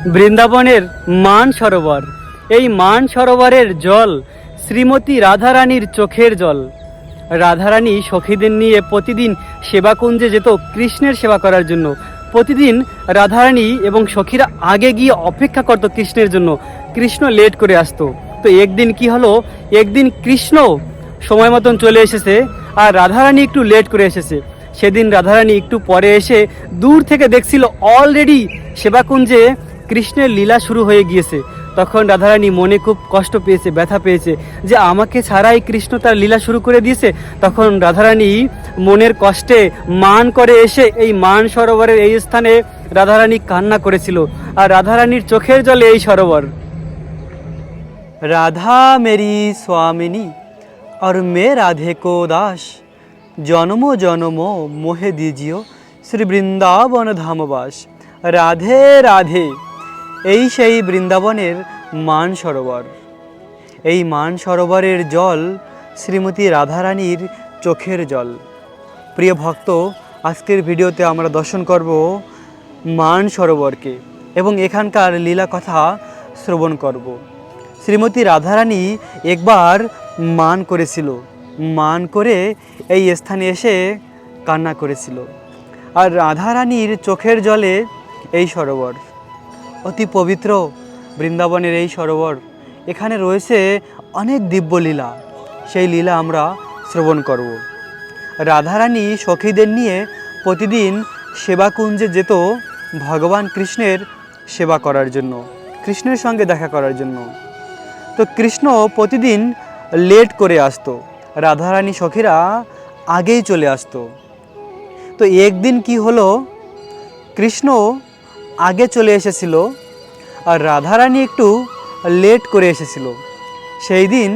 বৃন্দাবনের মান সরোবর। এই মান সরোবরের জল শ্রীমতী রাধারানীর চোখের জল। রাধারানী সখীদের নিয়ে প্রতিদিন সেবাকুঞ্জে যেত কৃষ্ণের সেবা করার জন্য। প্রতিদিন রাধারানী এবং সখীরা আগে গিয়ে অপেক্ষা করত কৃষ্ণের জন্য। কৃষ্ণ লেট করে আসতো। তো একদিন কি হলো, একদিন কৃষ্ণ সময় মতন চলে এসেছে আর রাধারানী একটু লেট করে এসেছে। সেদিন রাধারানী একটু পরে এসে দূর থেকে দেখছিল অলরেডি সেবাকুঞ্জে কৃষ্ণের লীলা শুরু হয়ে গিয়েছে। তখন রাধারানী মনে খুব কষ্ট পেয়েছে, ব্যথা পেয়েছে যে আমাকে ছাড়াই কৃষ্ণ তার লীলা শুরু করে দিয়েছে। তখন রাধারানী মনের কষ্টে মান করে এসে এই মান সরোবরের এই স্থানে রাধারানী কান্না করেছিল। আর রাধারানীর চোখের জলে এই সরোবর। রাধা মেরি स्वामिनी और मैं राधे को दास, জনম জনম মোহে দিজিও শ্রী বৃন্দাবন ধামবাস। রাধে রাধে, এই সেই বৃন্দাবনের মান সরোবর। এই মান সরোবরের জল শ্রীমতী রাধারানীর চোখের জল। প্রিয় ভক্ত, আজকের ভিডিওতে আমরা দর্শন করব মান সরোবরকে এবং এখানকার লীলা কথা শ্রবণ করব। শ্রীমতী রাধারানী একবার মান করেছিল, মান করে এই স্থানে এসে কান্না করেছিল। আর রাধারানীর চোখের জলে এই সরোবর, অতি পবিত্র বৃন্দাবনের এই সরোবর। এখানে রয়েছে অনেক দিব্য লীলা, সেই লীলা আমরা শ্রবণ করব। রাধারানী সখীদের নিয়ে প্রতিদিন সেবাকুঞ্জে যেত ভগবান কৃষ্ণের সেবা করার জন্য, কৃষ্ণের সঙ্গে দেখা করার জন্য। তো কৃষ্ণ প্রতিদিন লেট করে আসতো, রাধারানী সখীরা আগেই চলে আসতো। তো একদিন কি হলো, কৃষ্ণ আগে চলে এসেছিল আর রাধারানী একটু লেট করে এসেছিল। সেই দিন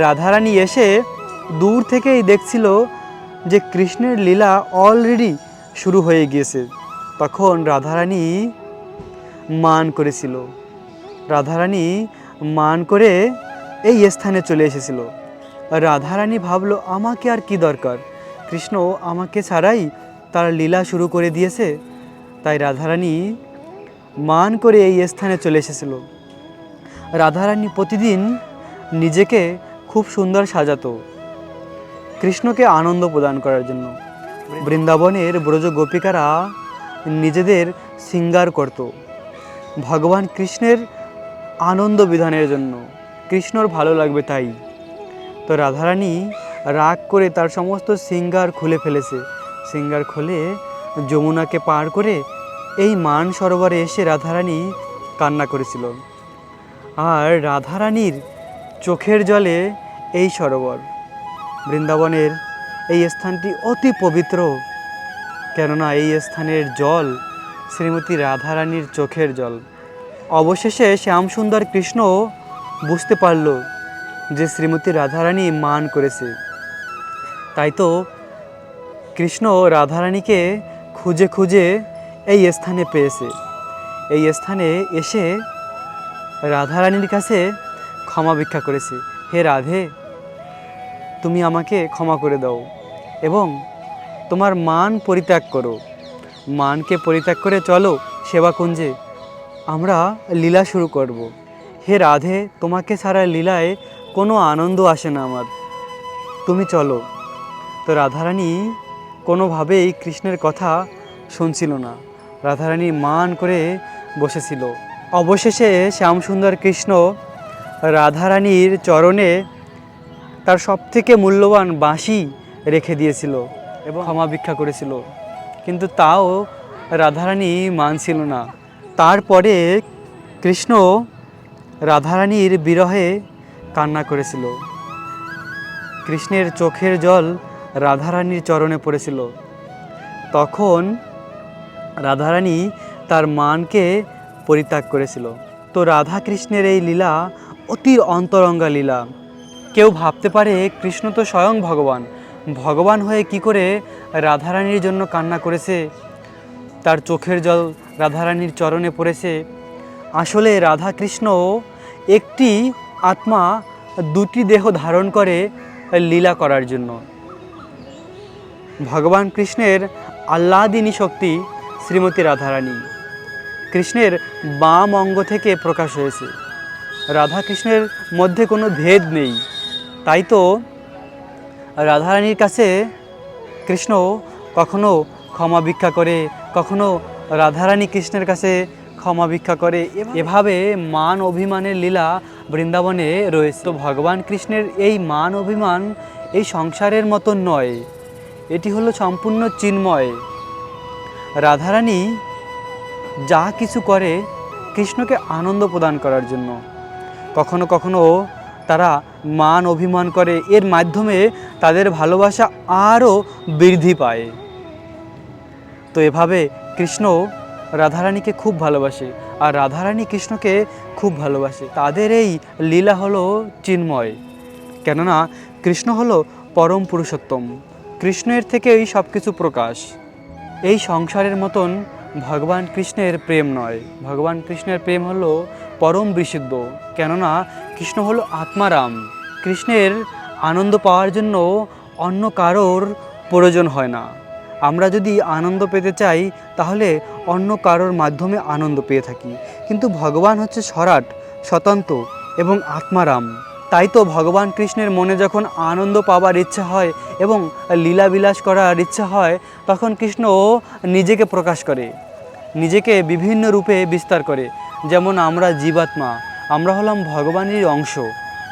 রাধারানী এসে দূর থেকেই দেখছিল যে কৃষ্ণের লীলা অলরেডি শুরু হয়ে গিয়েছে। তখন রাধারানী মান করেছিল, রাধারানী মান করে এই স্থানে চলে এসেছিল। রাধারানী ভাবলো আমাকে আর কি দরকার, কৃষ্ণ আমাকে ছাড়াই তার লীলা শুরু করে দিয়েছে। তাই রাধারানী মান করে এই স্থানে চলে এসেছিল। রাধারানী প্রতিদিন নিজেকে খুব সুন্দর সাজাতো কৃষ্ণকে আনন্দ প্রদান করার জন্য। বৃন্দাবনের ব্রজ গোপিকারা নিজেদের শৃঙ্গার করত ভগবান কৃষ্ণের আনন্দ বিধানের জন্য, কৃষ্ণর ভালো লাগবে তাই। তো রাধারানী রাগ করে তার সমস্ত শৃঙ্গার খুলে ফেলেছে। শৃঙ্গার খুলে যমুনাকে পার করে এই মান সরোবরে এসে রাধারানী কান্না করেছিল। আর রাধারানীর চোখের জলে এই সরোবর। বৃন্দাবনের এই স্থানটি অতি পবিত্র, কেননা এই স্থানের জল শ্রীমতী রাধারানীর চোখের জল। অবশেষে শ্যামসুন্দর কৃষ্ণ বুঝতে পারল যে শ্রীমতী রাধারানী মান করেছে। তাই তো কৃষ্ণ রাধারানীকে খুঁজে খুঁজে এই স্থানে পেয়েছে। এই স্থানে এসে রাধারানীর কাছে ক্ষমা ভিক্ষা করেছে, হে রাধে, তুমি আমাকে ক্ষমা করে দাও এবং তোমার মান পরিত্যাগ করো। মানকে পরিত্যাগ করে চলো সেবাকুঞ্জে, আমরা লীলা শুরু করব। হে রাধে, তোমাকে ছাড়া লীলায় কোনো আনন্দ আসে না আমার, তুমি চলো। তো রাধারানী কোনোভাবেই কৃষ্ণের কথা শুনছিল না, রাধারানী মান করে বসেছিল। অবশেষে শ্যামসুন্দর কৃষ্ণ রাধারানীর চরণে তার সবথেকে মূল্যবান বাঁশি রেখে দিয়েছিল এবং ক্ষমা ভিক্ষা করেছিল, কিন্তু তাও রাধারানী মানছিল না। তারপরে কৃষ্ণ রাধারানীর বিরহে কান্না করেছিল। কৃষ্ণের চোখের জল রাধারানীর চরণে পড়েছিল। তখন রাধারানী তার মানকে পরিত্যাগ করেছিল। তো রাধা কৃষ্ণের এই লীলা অতি অন্তরঙ্গা লীলা। কেউ ভাবতে পারে কৃষ্ণ তো স্বয়ং ভগবান, ভগবান হয়ে কি করে রাধারানীর জন্য কান্না করেছে, তার চোখের জল রাধারানীর চরণে পড়েছে। আসলে রাধা কৃষ্ণ একটি আত্মা দুটি দেহ ধারণ করে লীলা করার জন্য। ভগবান কৃষ্ণের আহ্লাদিনী শক্তি শ্রীমতী রাধারানী, কৃষ্ণের বাম অঙ্গ থেকে প্রকাশ হয়েছে। রাধা কৃষ্ণের মধ্যে কোনো ভেদ নেই। তাই তো রাধারানীর কাছে কৃষ্ণ কখনো ক্ষমা ভিক্ষা করে, কখনো রাধারানী কৃষ্ণের কাছে ক্ষমা ভিক্ষা করে। এভাবে মান অভিমানের লীলা বৃন্দাবনে রয়েছে। তো ভগবান কৃষ্ণের এই মান অভিমান এই সংসারের মতন নয়, এটি হলো সম্পূর্ণ চিন্ময়। রাধারানী যা কিছু করে কৃষ্ণকে আনন্দ প্রদান করার জন্য। কখনো কখনো তারা মান অভিমান করে, এর মাধ্যমে তাদের ভালোবাসা আরও বৃদ্ধি পায়। তো এভাবে কৃষ্ণ রাধারানীকে খুব ভালোবাসে, আর রাধারানী কৃষ্ণকে খুব ভালোবাসে। তাদের এই লীলা হলো চিন্ময়, কেননা কৃষ্ণ হলো পরম পুরুষোত্তম। কৃষ্ণের থেকেই সব কিছু প্রকাশ। এই সংসারের মতন ভগবান কৃষ্ণের প্রেম নয়। ভগবান কৃষ্ণের প্রেম হলো পরম বিশুদ্ধ, কেননা কৃষ্ণ হলো আত্মারাম। কৃষ্ণের আনন্দ পাওয়ার জন্য অন্য কারোর প্রয়োজন হয় না। আমরা যদি আনন্দ পেতে চাই তাহলে অন্য কারোর মাধ্যমে আনন্দ পেয়ে থাকি, কিন্তু ভগবান হচ্ছে সরাট, স্বতন্ত্র এবং আত্মারাম। তাই তো ভগবান কৃষ্ণের মনে যখন আনন্দ পাবার ইচ্ছা হয় এবং লীলাবিলাস করার ইচ্ছা হয়, তখন কৃষ্ণ নিজেকে প্রকাশ করে, নিজেকে বিভিন্ন রূপে বিস্তার করে। যেমন আমরা জীবাত্মা, আমরা হলাম ভগবানের অংশ,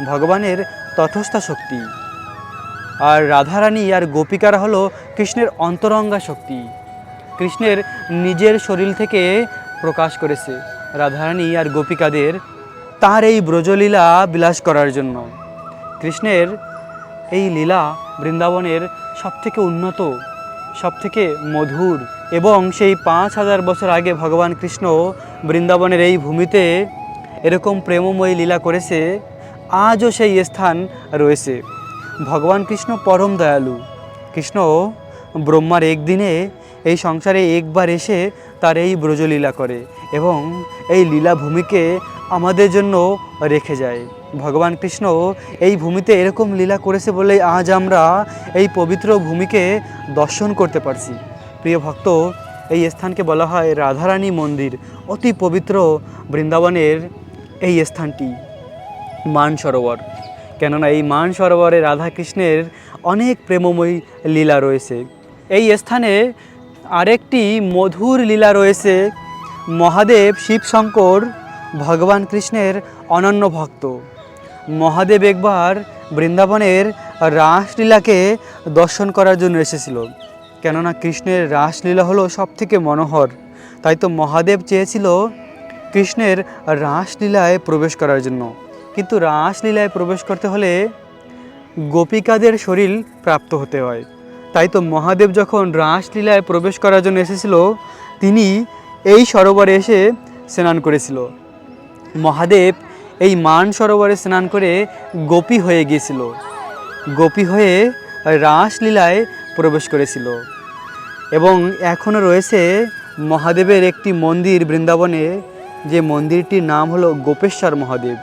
ভগবানের তথস্থা শক্তি। আর রাধারানী আর গোপিকারা হলো কৃষ্ণের অন্তরঙ্গা শক্তি। কৃষ্ণের নিজের শরীর থেকে প্রকাশ করেছে রাধারানী আর গোপিকাদের তার এই ব্রজলীলা বিলাস করার জন্য। কৃষ্ণের এই লীলা বৃন্দাবনের সবথেকে উন্নত, সবথেকে মধুর। এবং সেই 5000 বছর আগে ভগবান কৃষ্ণ বৃন্দাবনের এই ভূমিতে এরকম প্রেমময়ী লীলা করেছে, আজও সেই স্থান রয়েছে। ভগবান কৃষ্ণ পরম দয়ালু। কৃষ্ণ ব্রহ্মার একদিনে এই সংসারে একবার এসে তার এই ব্রজলীলা করে এবং এই লীলাভূমিকে আমাদের জন্য রেখে যায়। ভগবান কৃষ্ণ এই ভূমিতে এরকম লীলা করেছে বলেই আজ আমরা এই পবিত্র ভূমিকে দর্শন করতে পারছি। প্রিয় ভক্ত, এই স্থানকে বলা হয় রাধারানী মন্দির। অতি পবিত্র বৃন্দাবনের এই স্থানটি মানসরোবর, কেননা এই মানসরোবরে রাধাকৃষ্ণের অনেক প্রেমময়ী লীলা রয়েছে। এই স্থানে আরেকটি মধুর লীলা রয়েছে। মহাদেব শিবশঙ্কর ভগবান কৃষ্ণের অনন্য ভক্ত। মহাদেব একবার বৃন্দাবনের রাসলীলাকে দর্শন করার জন্য এসেছিল, কেননা কৃষ্ণের রাসলীলা হলো সবথেকে মনোহর। তাই তো মহাদেব চেয়েছিল কৃষ্ণের রাসলীলায় প্রবেশ করার জন্য, কিন্তু রাসলীলায় প্রবেশ করতে হলে গোপিকাদের শরীর প্রাপ্ত হতে হয়। তাই তো মহাদেব যখন রাসলীলায় প্রবেশ করার জন্য এসেছিল, তিনি এই সরোবরে এসে স্নান করেছিল। মহাদেব এই মান সরোবরে স্নান করে গোপী হয়ে গিয়েছিল, গোপী হয়ে রাসলীলায় প্রবেশ করেছিল। এবং এখনও রয়েছে মহাদেবের একটি মন্দির বৃন্দাবনে, যে মন্দিরটির নাম হলো গোপেশ্বর মহাদেব।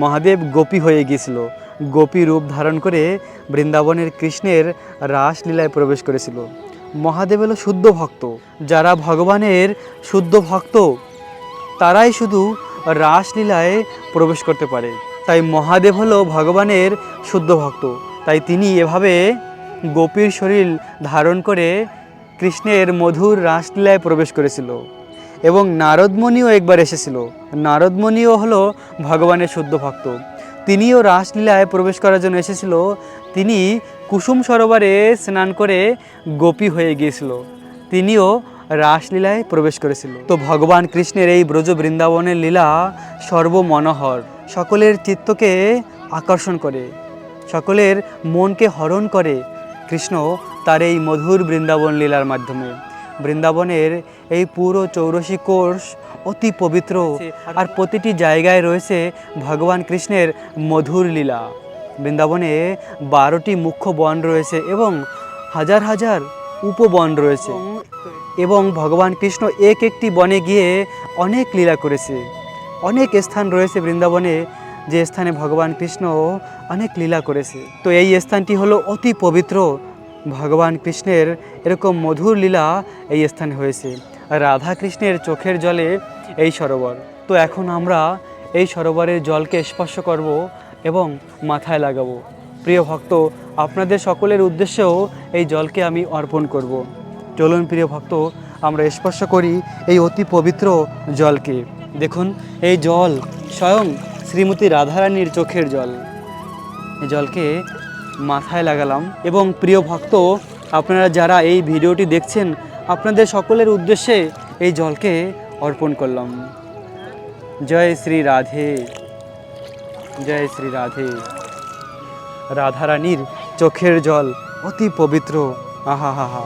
মহাদেব গোপী হয়ে গিয়েছিল, গোপী রূপ ধারণ করে বৃন্দাবনের কৃষ্ণের রাসলীলায় প্রবেশ করেছিল। মহাদেব হলো শুদ্ধ ভক্ত। যারা ভগবানের শুদ্ধ ভক্ত তারাই শুধু রাসলীলায় প্রবেশ করতে পারে। তাই মহাদেব হলো ভগবানের শুদ্ধ ভক্ত। তাই তিনি এভাবে গোপীর শরীর ধারণ করে কৃষ্ণের মধুর রাসলীলায় প্রবেশ করেছিল। এবং নারদমণিও একবার এসেছিল। নারদমণিও হলো ভগবানের শুদ্ধ ভক্ত। তিনিও রাসলীলায় প্রবেশ করার জন্য এসেছিল। তিনি কুসুম সরোবরে স্নান করে গোপী হয়ে গিয়েছিল, তিনিও রাসলীলায় প্রবেশ করেছিল। তো ভগবান কৃষ্ণের এই ব্রজ বৃন্দাবনের লীলা সর্বমনোহর, সকলের চিত্তকে আকর্ষণ করে, সকলের মনকে হরণ করে কৃষ্ণ তার এই মধুর বৃন্দাবন লীলার মাধ্যমে। বৃন্দাবনের এই পুরো 84 কোষ অতি পবিত্র, আর প্রতিটি জায়গায় রয়েছে ভগবান কৃষ্ণের মধুর লীলা। বৃন্দাবনে 12টি মুখ্য বন রয়েছে এবং হাজার হাজার উপবন রয়েছে। এবং ভগবান কৃষ্ণ এক একটি বনে গিয়ে অনেক লীলা করেছে। অনেক স্থান রয়েছে বৃন্দাবনে যে স্থানে ভগবান কৃষ্ণ অনেক লীলা করেছে। তো এই স্থানটি হলো অতি পবিত্র। ভগবান কৃষ্ণের এরকম মধুর লীলা এই স্থানে হয়েছে। রাধা কৃষ্ণের চোখের জলে এই সরোবর। তো এখন আমরা এই সরোবরের জলকে স্পর্শ করব এবং মাথায় লাগাবো। প্রিয় ভক্ত, আপনাদের সকলের উদ্দেশ্যেও এই জলকে আমি অর্পণ করব। চলুন প্রিয় ভক্ত, আমরা স্পর্শ করি এই অতি পবিত্র জলকে। দেখুন, এই জল স্বয়ং শ্রীমতী রাধারানীর চোখের জল। এই জলকে মাথায় লাগালাম এবং প্রিয় ভক্ত, আপনারা যারা এই ভিডিওটি দেখছেন, আপনাদের সকলের উদ্দেশ্যে এই জলকে অর্পণ করলাম। জয় শ্রী রাধে, জয় শ্রী রাধে। রাধারানীর চোখের জল অতি পবিত্র। আহা হা হা।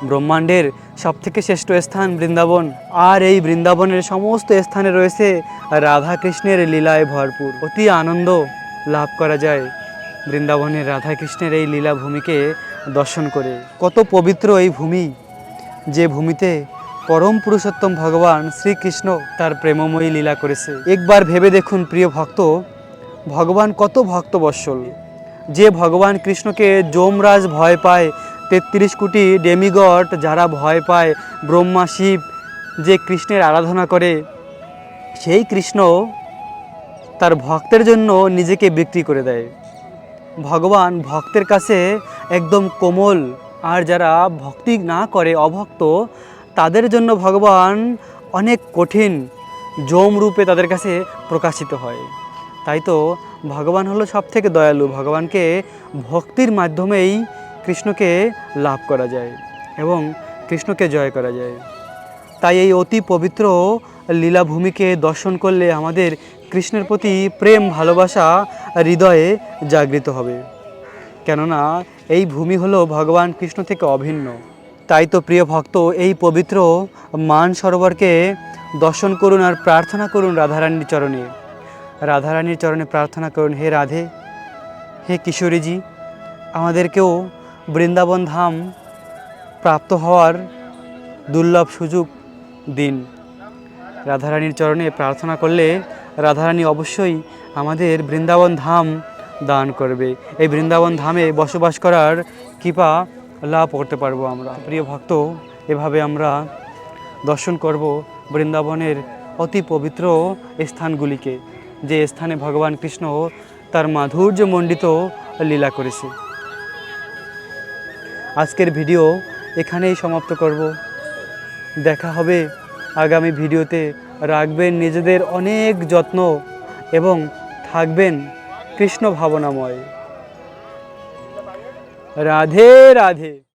ব্রহ্মাণ্ডের সবথেকে শ্রেষ্ঠ স্থান বৃন্দাবন, আর এই বৃন্দাবনের সমস্ত স্থানে রয়েছে রাধা কৃষ্ণের লীলায় ভরপুর। অতি আনন্দ লাভ করা যায় বৃন্দাবনের রাধা কৃষ্ণের এই লীলা ভূমিকে দর্শন করে। কত পবিত্র এই ভূমি, যে ভূমিতে পরম পুরুষোত্তম ভগবান শ্রীকৃষ্ণ তার প্রেমময়ী লীলা করেছে। একবার ভেবে দেখুন প্রিয় ভক্ত, ভগবান কত ভক্তবৎসল। যে ভগবান কৃষ্ণকে যমরাজ ভয় পায়, ৩৩ কোটি ডেমিগড যারা ভয় পায়, ব্রহ্মা শিব যে কৃষ্ণের আরাধনা করে, সেই কৃষ্ণ তার ভক্তের জন্য নিজেকে বিক্রি করে দেয়। ভগবান ভক্তের কাছে একদম কোমল, আর যারা ভক্তি না করে, অভক্ত, তাদের জন্য ভগবান অনেক কঠিন যম রূপে তাদের কাছে প্রকাশিত হয়। তাই তো ভগবান হলো সবথেকে দয়ালু। ভগবানকে ভক্তির মাধ্যমেই কৃষ্ণকে লাভ করা যায় এবং কৃষ্ণকে জয় করা যায়। তাই এই অতি পবিত্র লীলাভূমিকে দর্শন করলে আমাদের কৃষ্ণের প্রতি প্রেম ভালোবাসা হৃদয়ে জাগৃত হবে। কেননা এই ভূমি হলো ভগবান কৃষ্ণ থেকে অভিন্ন। তাই তো প্রিয় ভক্ত, এই পবিত্র মান সরোবরকে দর্শন করুন আর প্রার্থনা করুন রাধারানীর চরণে। রাধারানীর চরণে প্রার্থনা করুন, হে রাধে, হে কিশোরীজি, আমাদেরকেও বৃন্দাবন ধাম প্রাপ্ত হওয়ার দুর্লভ সুযোগ দিন। রাধারানীর চরণে প্রার্থনা করলে রাধারানী অবশ্যই আমাদের বৃন্দাবন ধাম দান করবে। এই বৃন্দাবন ধামে বসবাস করার কৃপা লাভ করতে পারবো আমরা। প্রিয় ভক্ত, এভাবে আমরা দর্শন করব বৃন্দাবনের অতি পবিত্র স্থানগুলিকে, যে স্থানে ভগবান কৃষ্ণ তার মাধুর্যমণ্ডিত লীলা করেছে। আজকের ভিডিও এখানেই সমাপ্ত করব। দেখা হবে আগামী ভিডিওতে। রাখবেন নিজেদের অনেক যত্ন এবং থাকবেন কৃষ্ণ ভাবনাময়। রাধে রাধে।